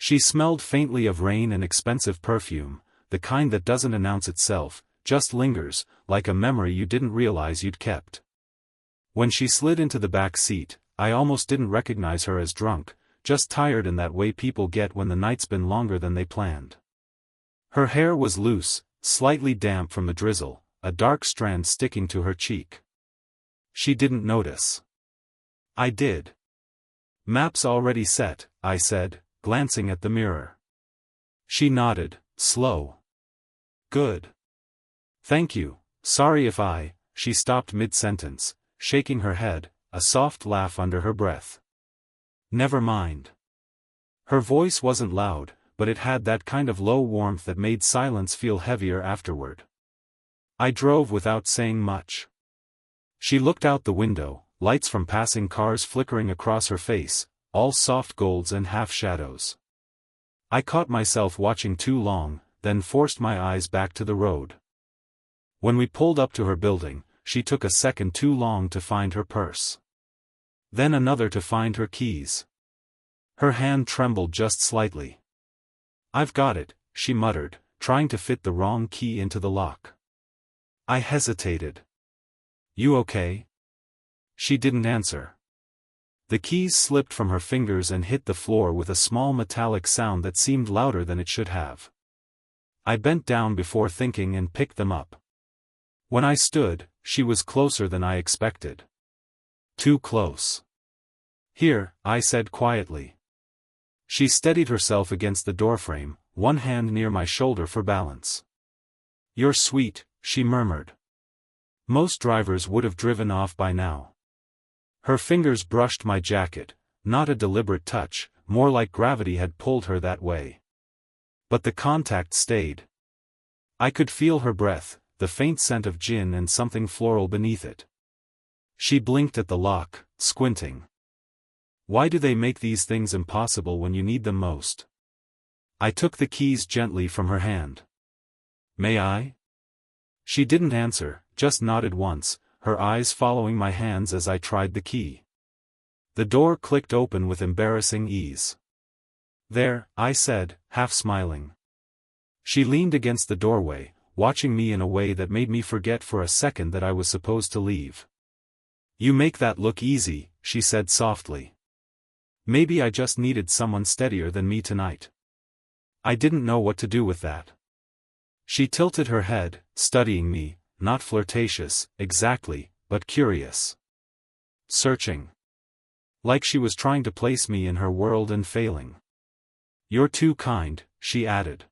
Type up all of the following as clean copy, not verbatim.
She smelled faintly of rain and expensive perfume, the kind that doesn't announce itself, just lingers, like a memory you didn't realize you'd kept. When she slid into the back seat, I almost didn't recognize her as drunk, just tired in that way people get when the night's been longer than they planned. Her hair was loose, slightly damp from the drizzle, a dark strand sticking to her cheek. She didn't notice. I did. "Map's already set," I said, glancing at the mirror. She nodded, slow. "Good. Thank you, sorry if I..." She stopped mid-sentence, shaking her head, a soft laugh under her breath. "Never mind." Her voice wasn't loud, but it had that kind of low warmth that made silence feel heavier afterward. I drove without saying much. She looked out the window, lights from passing cars flickering across her face, all soft golds and half-shadows. I caught myself watching too long, then forced my eyes back to the road. When we pulled up to her building, she took a second too long to find her purse. Then another to find her keys. Her hand trembled just slightly. "I've got it," she muttered, trying to fit the wrong key into the lock. I hesitated. "You okay?" She didn't answer. The keys slipped from her fingers and hit the floor with a small metallic sound that seemed louder than it should have. I bent down before thinking and picked them up. When I stood, she was closer than I expected. Too close. "Here," I said quietly. She steadied herself against the doorframe, one hand near my shoulder for balance. "You're sweet," she murmured. Most drivers would have driven off by now. Her fingers brushed my jacket, not a deliberate touch, more like gravity had pulled her that way. But the contact stayed. I could feel her breath, the faint scent of gin and something floral beneath it. She blinked at the lock, squinting. Why do they make these things impossible when you need them most? I took the keys gently from her hand. "May I?" She didn't answer, just nodded once, her eyes following my hands as I tried the key. The door clicked open with embarrassing ease. "There," I said, half smiling. She leaned against the doorway, watching me in a way that made me forget for a second that I was supposed to leave. "You make that look easy," she said softly. Maybe I just needed someone steadier than me tonight. I didn't know what to do with that. She tilted her head, studying me, not flirtatious, exactly, but curious. Searching. Like she was trying to place me in her world and failing. "You're too kind," she added.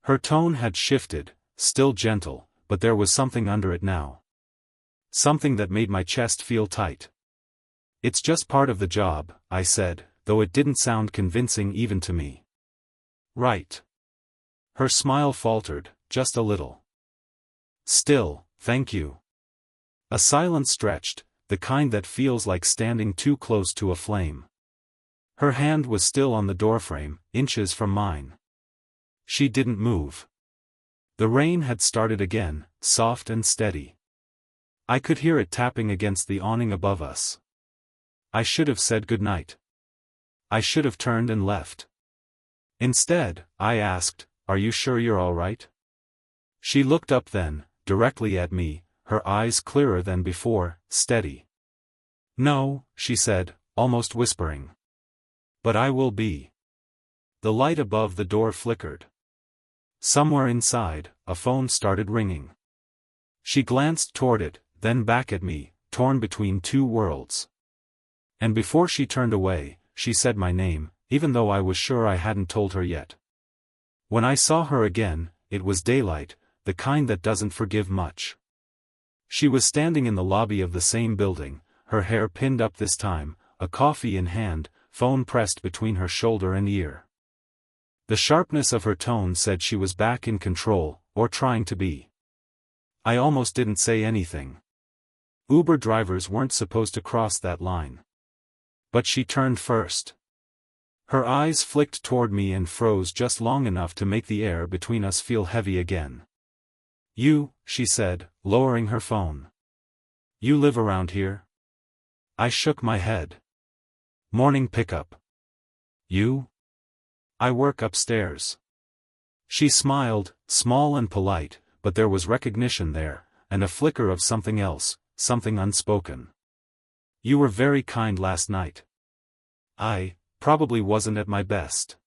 Her tone had shifted, still gentle, but there was something under it now. Something that made my chest feel tight. "It's just part of the job," I said, though it didn't sound convincing even to me. "Right." Her smile faltered, just a little. "Still, thank you." A silence stretched, the kind that feels like standing too close to a flame. Her hand was still on the doorframe, inches from mine. She didn't move. The rain had started again, soft and steady. I could hear it tapping against the awning above us. I should have said goodnight. I should have turned and left. Instead, I asked, "Are you sure you're all right?" She looked up then, directly at me, her eyes clearer than before, steady. "No," she said, almost whispering. "But I will be." The light above the door flickered. Somewhere inside, a phone started ringing. She glanced toward it, then back at me, torn between two worlds. And before she turned away, she said my name, even though I was sure I hadn't told her yet. When I saw her again, it was daylight, the kind that doesn't forgive much. She was standing in the lobby of the same building, her hair pinned up this time, a coffee in hand, phone pressed between her shoulder and ear. The sharpness of her tone said she was back in control, or trying to be. I almost didn't say anything. Uber drivers weren't supposed to cross that line. But she turned first. Her eyes flicked toward me and froze just long enough to make the air between us feel heavy again. "You," she said, lowering her phone. "You live around here?" I shook my head. "Morning pickup." "You?" I work upstairs. She smiled, small and polite, but there was recognition there, and a flicker of something else, something unspoken. You were very kind last night. I probably wasn't at my best.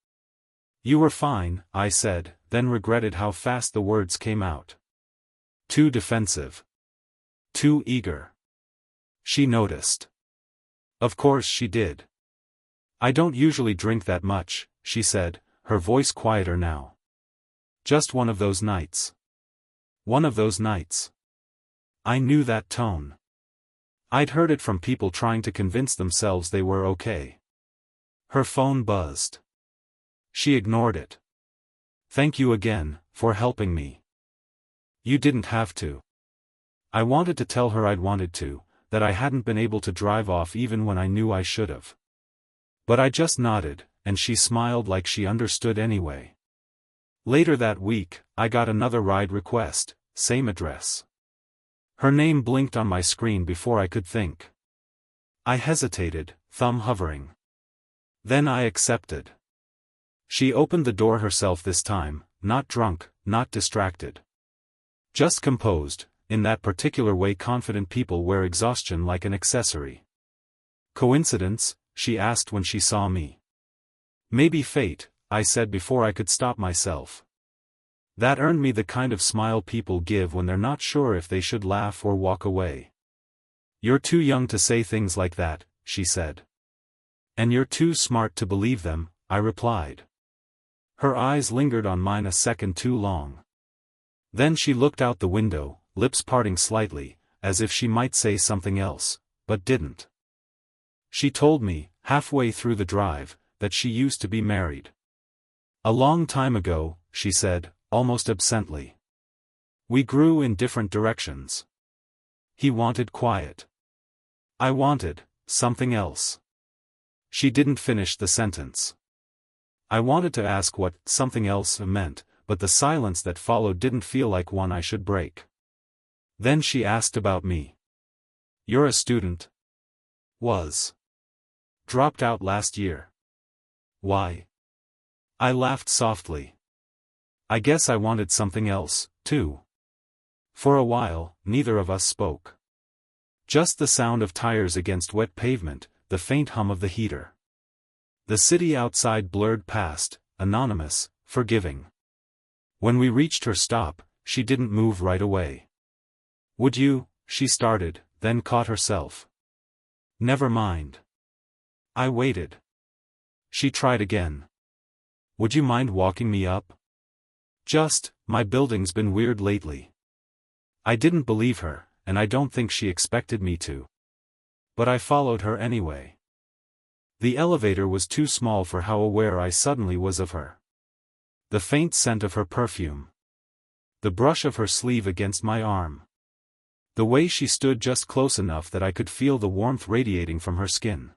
You were fine, I said, then regretted how fast the words came out. Too defensive. Too eager. She noticed. Of course she did. I don't usually drink that much, she said, her voice quieter now. Just one of those nights. One of those nights. I knew that tone. I'd heard it from people trying to convince themselves they were okay. Her phone buzzed. She ignored it. Thank you again, for helping me. You didn't have to. I wanted to tell her I'd wanted to, that I hadn't been able to drive off even when I knew I should have. But I just nodded, and she smiled like she understood anyway. Later that week, I got another ride request, same address. Her name blinked on my screen before I could think. I hesitated, thumb hovering. Then I accepted. She opened the door herself this time, not drunk, not distracted. Just composed, in that particular way confident people wear exhaustion like an accessory. Coincidence? She asked when she saw me. Maybe fate, I said before I could stop myself. That earned me the kind of smile people give when they're not sure if they should laugh or walk away. You're too young to say things like that, she said. And you're too smart to believe them, I replied. Her eyes lingered on mine a second too long. Then she looked out the window, lips parting slightly, as if she might say something else, but didn't. She told me, halfway through the drive, that she used to be married. A long time ago, she said, almost absently. We grew in different directions. He wanted quiet. I wanted something else. She didn't finish the sentence. I wanted to ask what something else meant, but the silence that followed didn't feel like one I should break. Then she asked about me. You're a student? Was. Dropped out last year. Why? I laughed softly. I guess I wanted something else, too. For a while, neither of us spoke. Just the sound of tires against wet pavement, the faint hum of the heater. The city outside blurred past, anonymous, forgiving. When we reached her stop, she didn't move right away. Would you? She started, then caught herself. Never mind. I waited. She tried again. Would you mind walking me up? Just, my building's been weird lately. I didn't believe her, and I don't think she expected me to. But I followed her anyway. The elevator was too small for how aware I suddenly was of her. The faint scent of her perfume. The brush of her sleeve against my arm. The way she stood just close enough that I could feel the warmth radiating from her skin.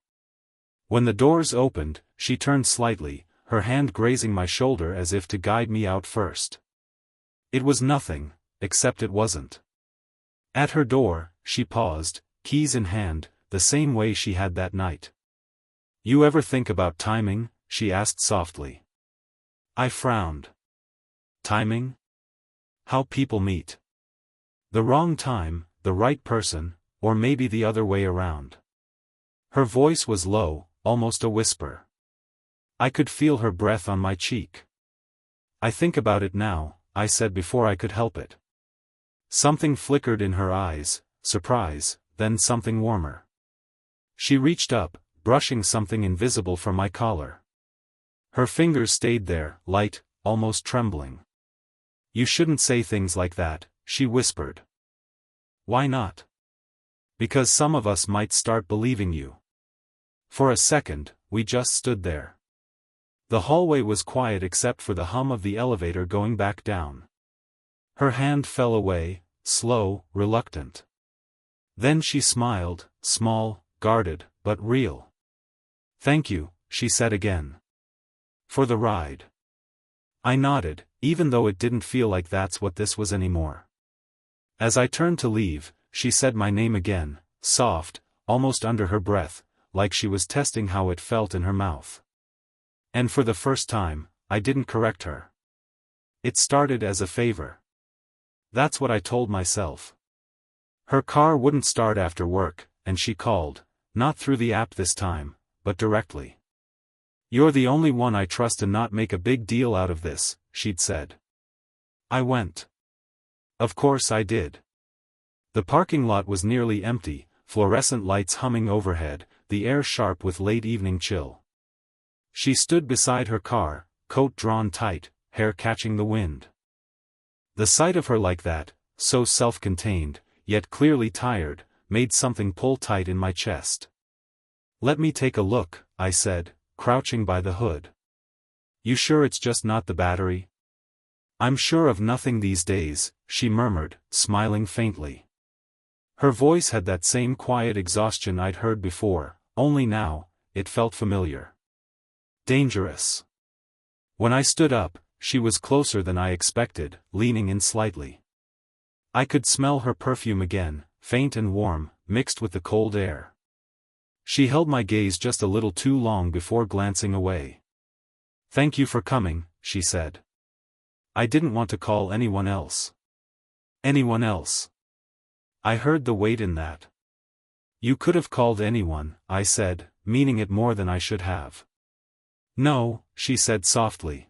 When the doors opened, she turned slightly, her hand grazing my shoulder as if to guide me out first. It was nothing, except it wasn't. At her door, she paused, keys in hand, the same way she had that night. You ever think about timing? She asked softly. I frowned. Timing? How people meet. The wrong time, the right person, or maybe the other way around. Her voice was low, almost a whisper. I could feel her breath on my cheek. I think about it now, I said before I could help it. Something flickered in her eyes, surprise, then something warmer. She reached up, brushing something invisible from my collar. Her fingers stayed there, light, almost trembling. You shouldn't say things like that, she whispered. Why not? Because some of us might start believing you. For a second, we just stood there. The hallway was quiet except for the hum of the elevator going back down. Her hand fell away, slow, reluctant. Then she smiled, small, guarded, but real. Thank you, she said again. For the ride. I nodded, even though it didn't feel like that's what this was anymore. As I turned to leave, she said my name again, soft, almost under her breath, like she was testing how it felt in her mouth. And for the first time, I didn't correct her. It started as a favor. That's what I told myself. Her car wouldn't start after work, and she called, not through the app this time, but directly. "You're the only one I trust to not make a big deal out of this," she'd said. I went. Of course I did. The parking lot was nearly empty, fluorescent lights humming overhead, the air sharp with late evening chill. She stood beside her car, coat drawn tight, hair catching the wind. The sight of her like that, so self-contained, yet clearly tired, made something pull tight in my chest. "Let me take a look," I said, crouching by the hood. "You sure it's just not the battery?" "I'm sure of nothing these days," she murmured, smiling faintly. Her voice had that same quiet exhaustion I'd heard before, only now, it felt familiar. Dangerous. When I stood up, she was closer than I expected, leaning in slightly. I could smell her perfume again, faint and warm, mixed with the cold air. She held my gaze just a little too long before glancing away. "Thank you for coming," she said. "I didn't want to call anyone else." "Anyone else?" I heard the weight in that. "You could have called anyone," I said, meaning it more than I should have. "No," she said softly.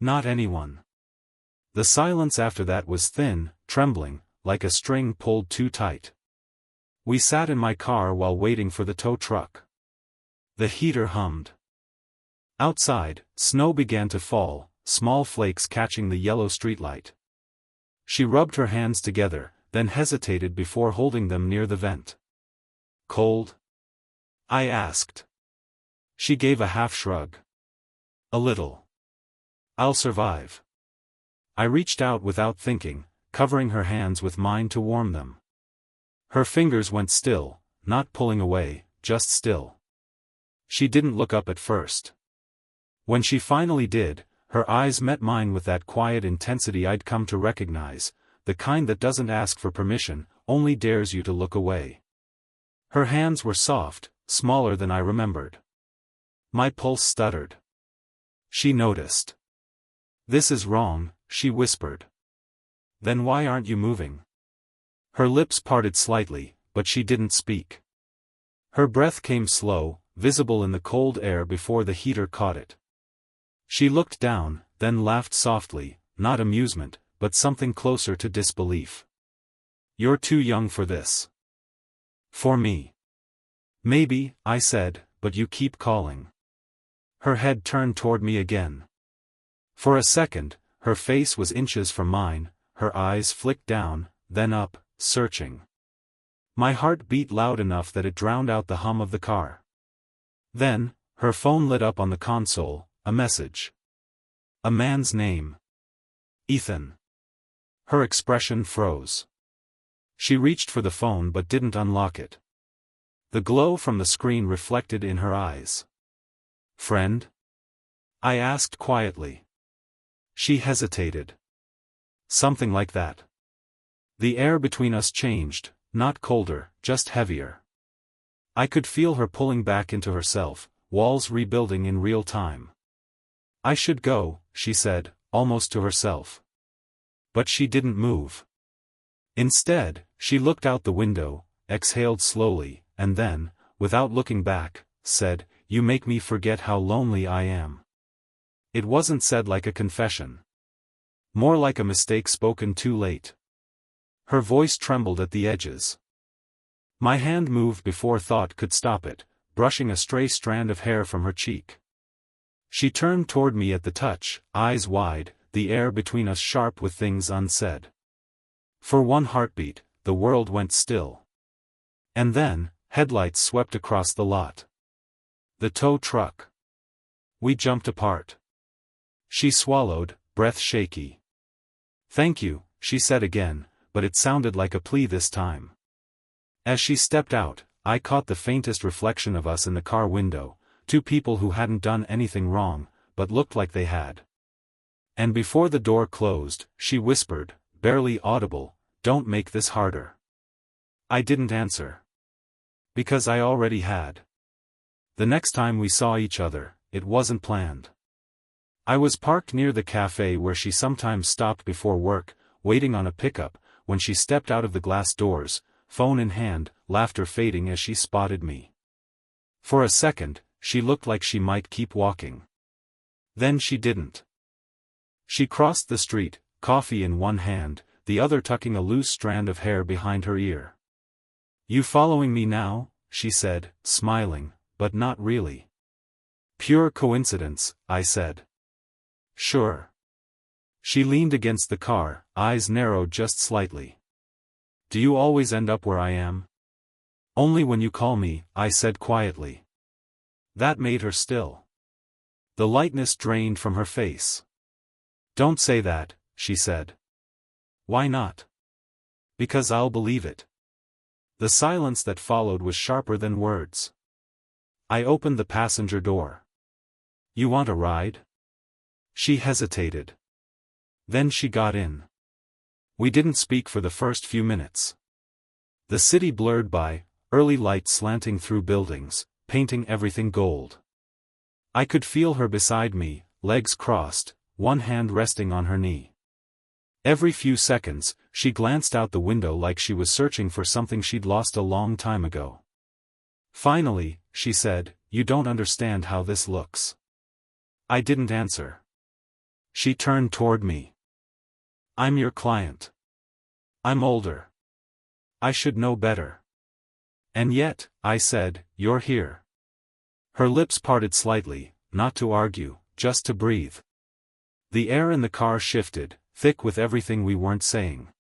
"Not anyone." The silence after that was thin, trembling, like a string pulled too tight. We sat in my car while waiting for the tow truck. The heater hummed. Outside, snow began to fall, small flakes catching the yellow streetlight. She rubbed her hands together, then hesitated before holding them near the vent. "Cold?" I asked. She gave a half shrug. "A little. I'll survive." I reached out without thinking, covering her hands with mine to warm them. Her fingers went still, not pulling away, just still. She didn't look up at first. When she finally did, her eyes met mine with that quiet intensity I'd come to recognize, the kind that doesn't ask for permission, only dares you to look away. Her hands were soft, smaller than I remembered. My pulse stuttered. She noticed. "This is wrong," she whispered. "Then why aren't you moving?" Her lips parted slightly, but she didn't speak. Her breath came slow, visible in the cold air before the heater caught it. She looked down, then laughed softly, not amusement, but something closer to disbelief. "You're too young for this." "For me?" "Maybe," I said, "but you keep calling." Her head turned toward me again. For a second, her face was inches from mine, her eyes flicked down, then up, searching. My heart beat loud enough that it drowned out the hum of the car. Then, her phone lit up on the console, a message. A man's name. Ethan. Her expression froze. She reached for the phone but didn't unlock it. The glow from the screen reflected in her eyes. "Friend?" I asked quietly. She hesitated. "Something like that." The air between us changed, not colder, just heavier. I could feel her pulling back into herself, walls rebuilding in real time. "I should go," she said, almost to herself. But she didn't move. Instead, she looked out the window, exhaled slowly, and then, without looking back, said, "You make me forget how lonely I am." It wasn't said like a confession. More like a mistake spoken too late. Her voice trembled at the edges. My hand moved before thought could stop it, brushing a stray strand of hair from her cheek. She turned toward me at the touch, eyes wide, the air between us sharp with things unsaid. For one heartbeat, the world went still. And then, headlights swept across the lot. The tow truck. We jumped apart. She swallowed, breath shaky. "Thank you," she said again, but it sounded like a plea this time. As she stepped out, I caught the faintest reflection of us in the car window, two people who hadn't done anything wrong, but looked like they had. And before the door closed, she whispered, barely audible, "Don't make this harder." I didn't answer. Because I already had. The next time we saw each other, it wasn't planned. I was parked near the cafe where she sometimes stopped before work, waiting on a pickup, when she stepped out of the glass doors, phone in hand, laughter fading as she spotted me. For a second, she looked like she might keep walking. Then she didn't. She crossed the street, coffee in one hand, the other tucking a loose strand of hair behind her ear. "You following me now?" she said, smiling, but not really. "Pure coincidence," I said. "Sure." She leaned against the car, eyes narrowed just slightly. "Do you always end up where I am?" "Only when you call me," I said quietly. That made her still. The lightness drained from her face. "Don't say that," she said. "Why not?" "Because I'll believe it." The silence that followed was sharper than words. I opened the passenger door. "You want a ride?" She hesitated. Then she got in. We didn't speak for the first few minutes. The city blurred by, early light slanting through buildings, painting everything gold. I could feel her beside me, legs crossed, one hand resting on her knee. Every few seconds, she glanced out the window like she was searching for something she'd lost a long time ago. Finally, she said, "You don't understand how this looks." I didn't answer. She turned toward me. "I'm your client. I'm older. I should know better. And yet," I said, "you're here." Her lips parted slightly, not to argue, just to breathe. The air in the car shifted, thick with everything we weren't saying.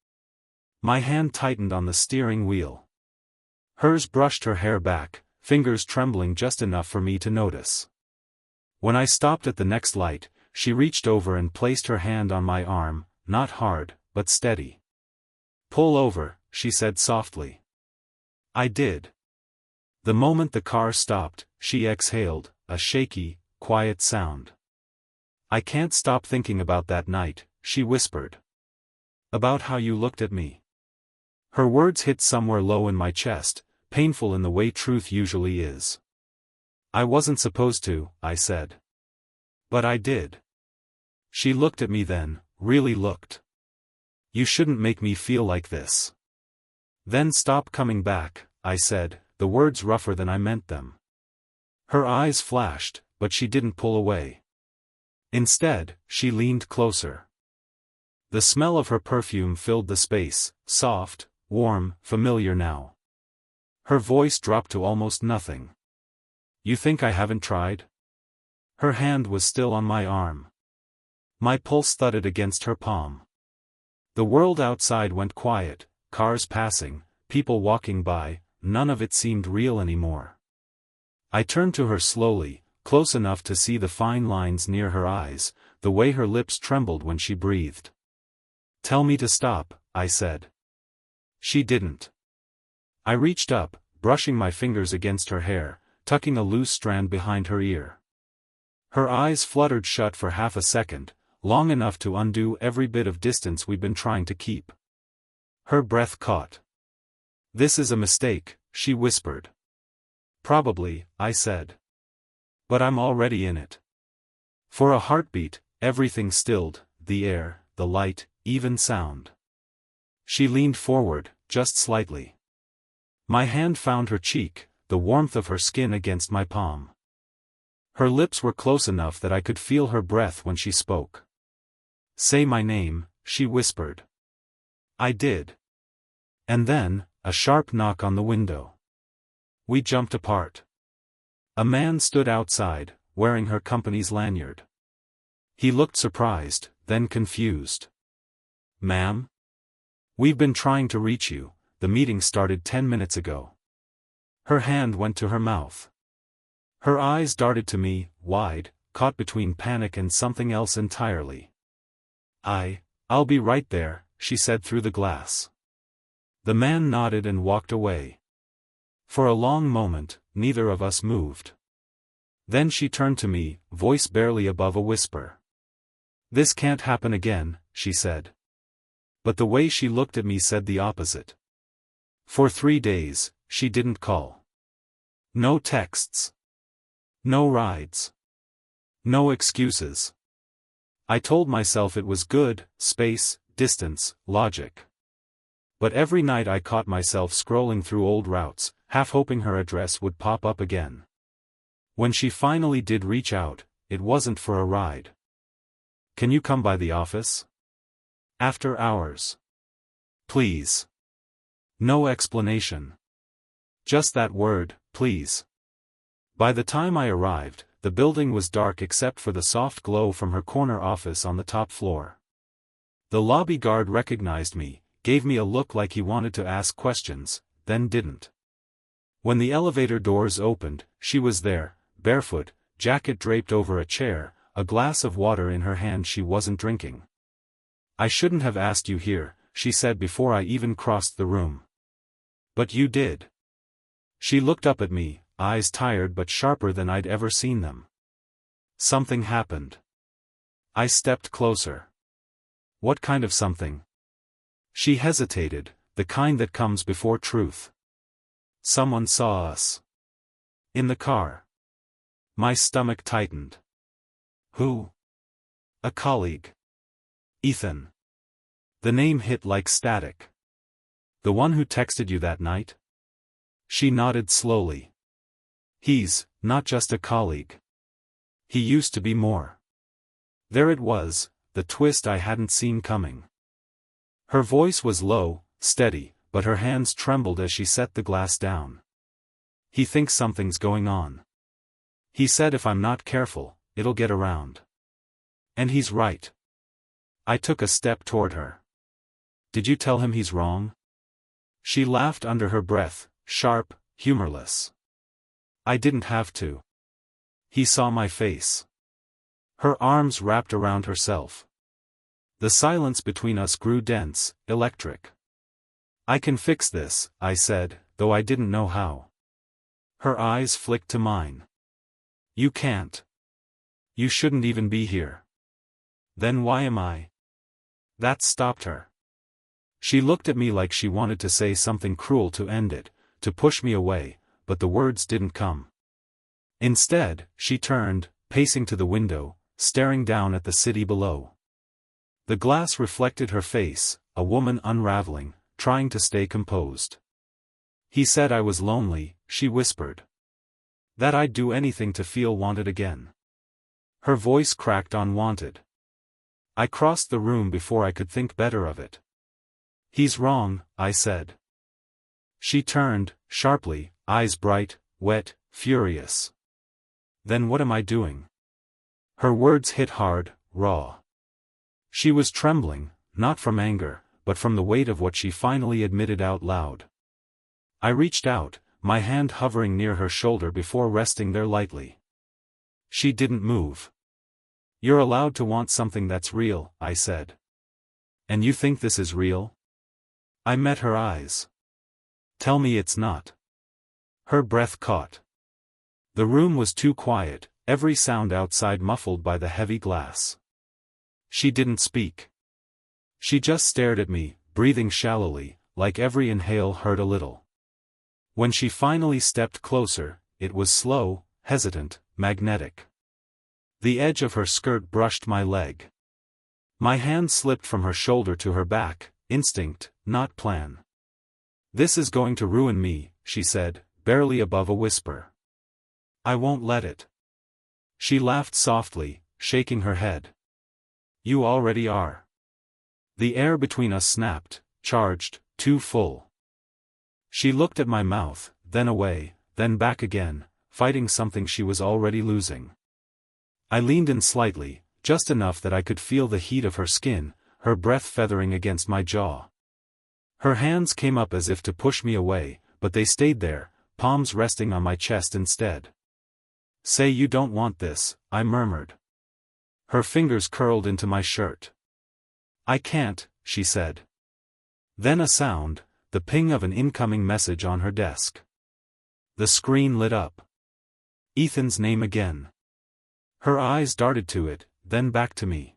My hand tightened on the steering wheel. Hers brushed her hair back, fingers trembling just enough for me to notice. When I stopped at the next light, she reached over and placed her hand on my arm, not hard, but steady. "Pull over," she said softly. I did. The moment the car stopped, she exhaled, a shaky, quiet sound. "I can't stop thinking about that night," she whispered. "About how you looked at me." Her words hit somewhere low in my chest, painful in the way truth usually is. "I wasn't supposed to," I said. "But I did." She looked at me then, really looked. "You shouldn't make me feel like this." "Then stop coming back," I said, the words rougher than I meant them. Her eyes flashed, but she didn't pull away. Instead, she leaned closer. The smell of her perfume filled the space, soft, warm, familiar now. Her voice dropped to almost nothing. "You think I haven't tried?" Her hand was still on my arm. My pulse thudded against her palm. The world outside went quiet, cars passing, people walking by, none of it seemed real anymore. I turned to her slowly, close enough to see the fine lines near her eyes, the way her lips trembled when she breathed. "Tell me to stop," I said. She didn't. I reached up, brushing my fingers against her hair, tucking a loose strand behind her ear. Her eyes fluttered shut for half a second, long enough to undo every bit of distance we'd been trying to keep. Her breath caught. "This is a mistake," she whispered. "Probably," I said. "But I'm already in it." For a heartbeat, everything stilled, the air, the light, even sound. She leaned forward, just slightly. My hand found her cheek, the warmth of her skin against my palm. Her lips were close enough that I could feel her breath when she spoke. "Say my name," she whispered. I did. And then, a sharp knock on the window. We jumped apart. A man stood outside, wearing her company's lanyard. He looked surprised, then confused. "Ma'am? We've been trying to reach you, the meeting started 10 minutes ago." Her hand went to her mouth. Her eyes darted to me, wide, caught between panic and something else entirely. I'll be right there," she said through the glass. The man nodded and walked away. For a long moment, neither of us moved. Then she turned to me, voice barely above a whisper. "This can't happen again," she said. But the way she looked at me said the opposite. For 3 days, she didn't call. No texts. No rides. No excuses. I told myself it was good, space, distance, logic. But every night I caught myself scrolling through old routes, half hoping her address would pop up again. When she finally did reach out, it wasn't for a ride. Can you come by the office? After hours. Please. No explanation. Just that word, please. By the time I arrived, the building was dark except for the soft glow from her corner office on the top floor. The lobby guard recognized me, gave me a look like he wanted to ask questions, then didn't. When the elevator doors opened, she was there, barefoot, jacket draped over a chair, a glass of water in her hand she wasn't drinking. I shouldn't have asked you here, she said before I even crossed the room. But you did. She looked up at me, eyes tired but sharper than I'd ever seen them. Something happened. I stepped closer. What kind of something? She hesitated, the kind that comes before truth. Someone saw us. In the car. My stomach tightened. Who? A colleague. Ethan. The name hit like static. The one who texted you that night? She nodded slowly. He's not just a colleague. He used to be more. There it was, the twist I hadn't seen coming. Her voice was low, steady, but her hands trembled as she set the glass down. He thinks something's going on. He said if I'm not careful, it'll get around. And he's right. I took a step toward her. Did you tell him he's wrong? She laughed under her breath, sharp, humorless. I didn't have to. He saw my face. Her arms wrapped around herself. The silence between us grew dense, electric. I can fix this, I said, though I didn't know how. Her eyes flicked to mine. You can't. You shouldn't even be here. Then why am I? That stopped her. She looked at me like she wanted to say something cruel to end it, to push me away, but the words didn't come. Instead, she turned, pacing to the window, staring down at the city below. The glass reflected her face, a woman unraveling, trying to stay composed. He said I was lonely, she whispered. That I'd do anything to feel wanted again. Her voice cracked on wanted. I crossed the room before I could think better of it. He's wrong, I said. She turned, sharply, eyes bright, wet, furious. Then what am I doing? Her words hit hard, raw. She was trembling, not from anger, but from the weight of what she finally admitted out loud. I reached out, my hand hovering near her shoulder before resting there lightly. She didn't move. You're allowed to want something that's real, I said. And you think this is real? I met her eyes. Tell me it's not. Her breath caught. The room was too quiet, every sound outside muffled by the heavy glass. She didn't speak. She just stared at me, breathing shallowly, like every inhale hurt a little. When she finally stepped closer, it was slow, hesitant, magnetic. The edge of her skirt brushed my leg. My hand slipped from her shoulder to her back, instinct, not plan. This is going to ruin me, she said, barely above a whisper. I won't let it. She laughed softly, shaking her head. You already are. The air between us snapped, charged, too full. She looked at my mouth, then away, then back again, fighting something she was already losing. I leaned in slightly, just enough that I could feel the heat of her skin, her breath feathering against my jaw. Her hands came up as if to push me away, but they stayed there, palms resting on my chest instead. Say you don't want this, I murmured. Her fingers curled into my shirt. I can't, she said. Then a sound, the ping of an incoming message on her desk. The screen lit up. Ethan's name again. Her eyes darted to it, then back to me.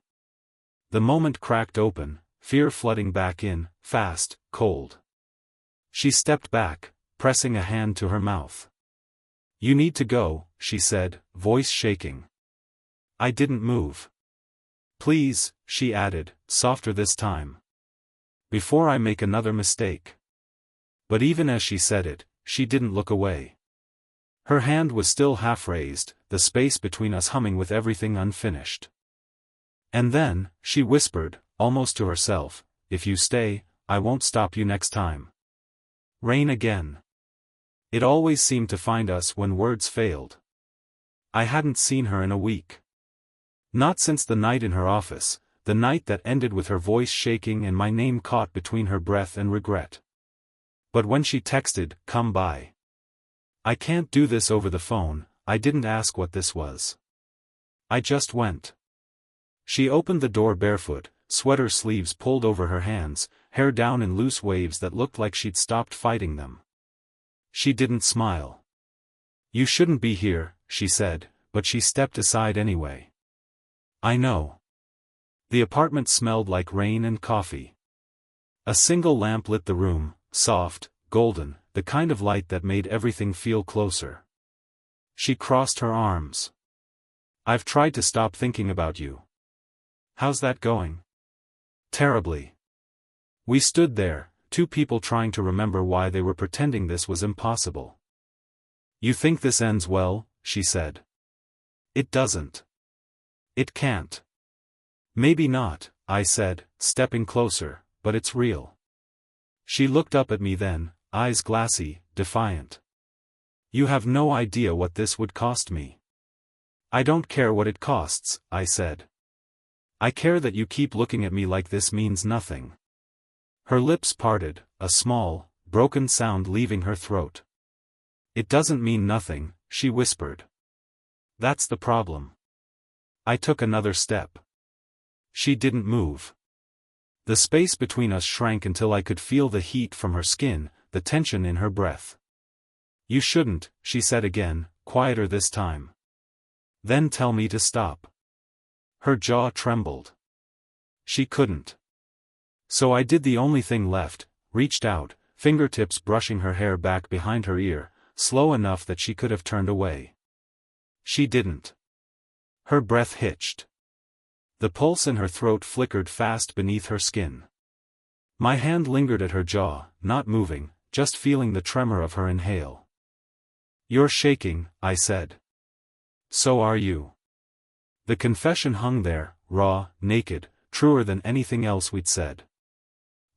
The moment cracked open, fear flooding back in, fast, cold. She stepped back, pressing a hand to her mouth. You need to go, she said, voice shaking. I didn't move. Please, she added, softer this time. Before I make another mistake. But even as she said it, she didn't look away. Her hand was still half raised, the space between us humming with everything unfinished. And then, she whispered, almost to herself, if you stay, I won't stop you next time. Rain again. It always seemed to find us when words failed. I hadn't seen her in a week. Not since the night in her office, the night that ended with her voice shaking and my name caught between her breath and regret. But when she texted, come by. I can't do this over the phone, I didn't ask what this was. I just went. She opened the door barefoot, sweater sleeves pulled over her hands, hair down in loose waves that looked like she'd stopped fighting them. She didn't smile. You shouldn't be here, she said, but she stepped aside anyway. I know. The apartment smelled like rain and coffee. A single lamp lit the room, soft, golden, the kind of light that made everything feel closer. She crossed her arms. I've tried to stop thinking about you. How's that going? Terribly. We stood there, two people trying to remember why they were pretending this was impossible. You think this ends well, she said. It doesn't. It can't. Maybe not, I said, stepping closer, but it's real. She looked up at me then, eyes glassy, defiant. You have no idea what this would cost me. I don't care what it costs, I said. I care that you keep looking at me like this means nothing. Her lips parted, a small, broken sound leaving her throat. It doesn't mean nothing, she whispered. That's the problem. I took another step. She didn't move. The space between us shrank until I could feel the heat from her skin, the tension in her breath. You shouldn't, she said again, quieter this time. Then tell me to stop. Her jaw trembled. She couldn't. So I did the only thing left, reached out, fingertips brushing her hair back behind her ear, slow enough that she could have turned away. She didn't. Her breath hitched. The pulse in her throat flickered fast beneath her skin. My hand lingered at her jaw, not moving, just feeling the tremor of her inhale. You're shaking, I said. So are you. The confession hung there, raw, naked, truer than anything else we'd said.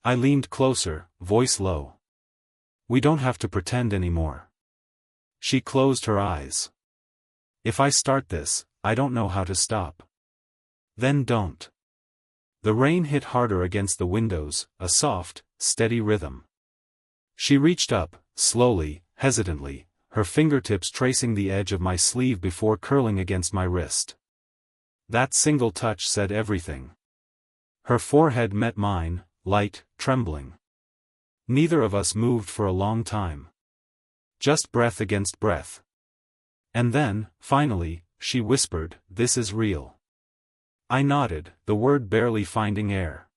I leaned closer, voice low. We don't have to pretend anymore. She closed her eyes. If I start this, I don't know how to stop. Then don't. The rain hit harder against the windows, a soft, steady rhythm. She reached up, slowly, hesitantly, her fingertips tracing the edge of my sleeve before curling against my wrist. That single touch said everything. Her forehead met mine, light, trembling. Neither of us moved for a long time. Just breath against breath. And then, finally, she whispered, "This is real." I nodded, the word barely finding air.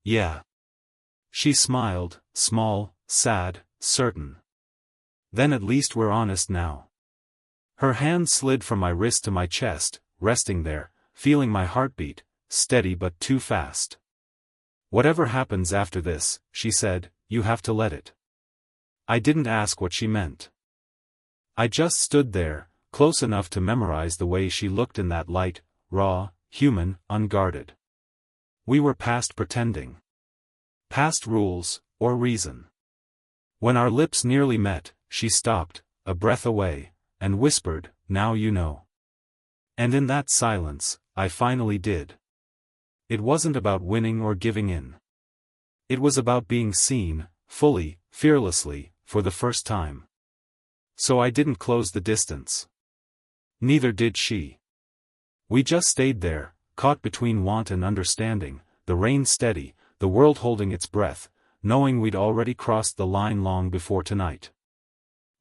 Yeah. She smiled, small, sad, certain. Then at least we're honest now. Her hand slid from my wrist to my chest, resting there, feeling my heartbeat, steady but too fast. Whatever happens after this, she said, you have to let it. I didn't ask what she meant. I just stood there, close enough to memorize the way she looked in that light, raw, human, unguarded. We were past pretending. Past rules, or reason. When our lips nearly met, she stopped, a breath away, and whispered, "Now you know." And in that silence, I finally did. It wasn't about winning or giving in. It was about being seen, fully, fearlessly, for the first time. So I didn't close the distance. Neither did she. We just stayed there, caught between want and understanding, the rain steady, the world holding its breath, knowing we'd already crossed the line long before tonight.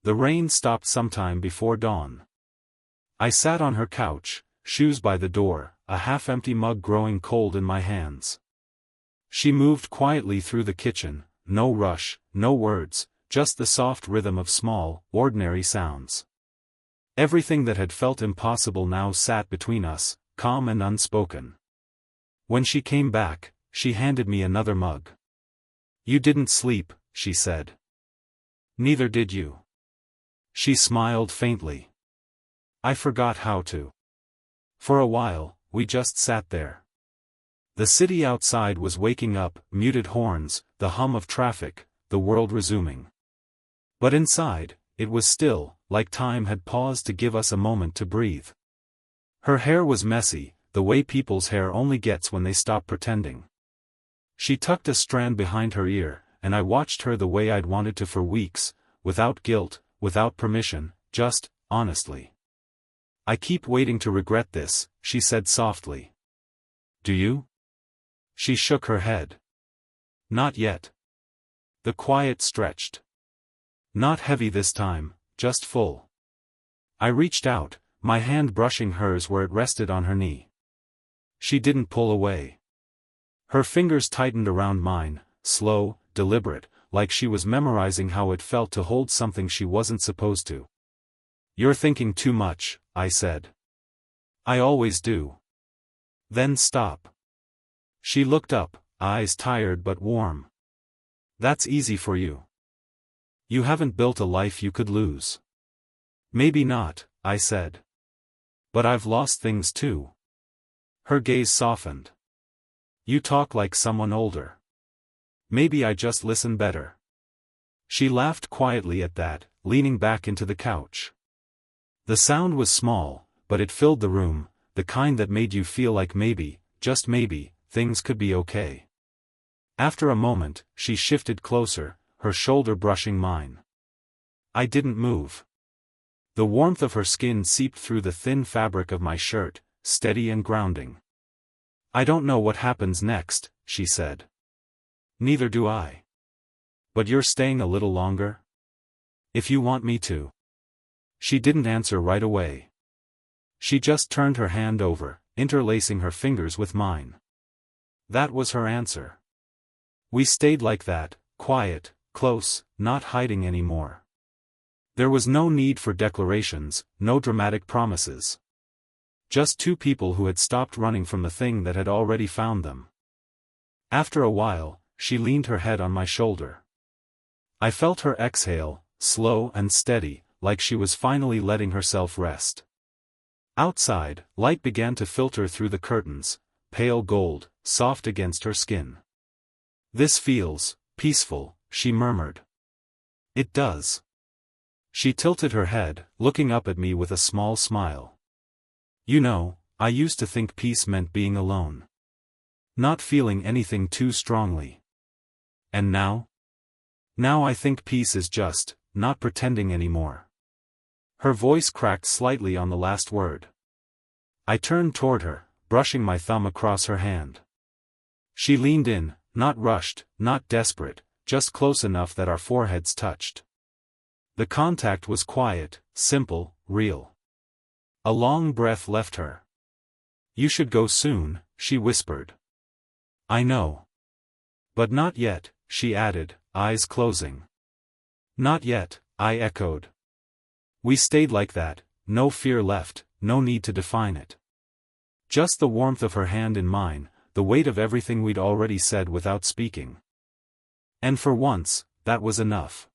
The rain stopped sometime before dawn. I sat on her couch, shoes by the door, a half-empty mug growing cold in my hands. She moved quietly through the kitchen, no rush, no words, just the soft rhythm of small, ordinary sounds. Everything that had felt impossible now sat between us, calm and unspoken. When she came back, she handed me another mug. "You didn't sleep," she said. "Neither did you." She smiled faintly. "I forgot how to." For a while, we just sat there. The city outside was waking up, muted horns, the hum of traffic, the world resuming. But inside, it was still, like time had paused to give us a moment to breathe. Her hair was messy, the way people's hair only gets when they stop pretending. She tucked a strand behind her ear, and I watched her the way I'd wanted to for weeks, without guilt, without permission, just, honestly. "I keep waiting to regret this," she said softly. "Do you?" She shook her head. "Not yet." The quiet stretched. Not heavy this time, just full. I reached out, my hand brushing hers where it rested on her knee. She didn't pull away. Her fingers tightened around mine, slow, deliberate, like she was memorizing how it felt to hold something she wasn't supposed to. "You're thinking too much," I said. "I always do." "Then stop." She looked up, eyes tired but warm. "That's easy for you. You haven't built a life you could lose." "Maybe not," I said. "But I've lost things too." Her gaze softened. "You talk like someone older. Maybe I just listen better." She laughed quietly at that, leaning back into the couch. The sound was small, but it filled the room, the kind that made you feel like maybe, just maybe, things could be okay. After a moment, she shifted closer, her shoulder brushing mine. I didn't move. The warmth of her skin seeped through the thin fabric of my shirt, steady and grounding. "I don't know what happens next," she said. "Neither do I. But you're staying a little longer? If you want me to." She didn't answer right away. She just turned her hand over, interlacing her fingers with mine. That was her answer. We stayed like that, quiet, close, not hiding anymore. There was no need for declarations, no dramatic promises. Just two people who had stopped running from the thing that had already found them. After a while, she leaned her head on my shoulder. I felt her exhale, slow and steady, like she was finally letting herself rest. Outside, light began to filter through the curtains, pale gold, soft against her skin. "This feels peaceful," she murmured. "It does." She tilted her head, looking up at me with a small smile. "You know, I used to think peace meant being alone. Not feeling anything too strongly. And now? Now I think peace is just, not pretending anymore." Her voice cracked slightly on the last word. I turned toward her, brushing my thumb across her hand. She leaned in, not rushed, not desperate, just close enough that our foreheads touched. The contact was quiet, simple, real. A long breath left her. "You should go soon," she whispered. "I know. But not yet," she added, eyes closing. "Not yet," I echoed. We stayed like that, no fear left, no need to define it. Just the warmth of her hand in mine, the weight of everything we'd already said without speaking. And for once, that was enough.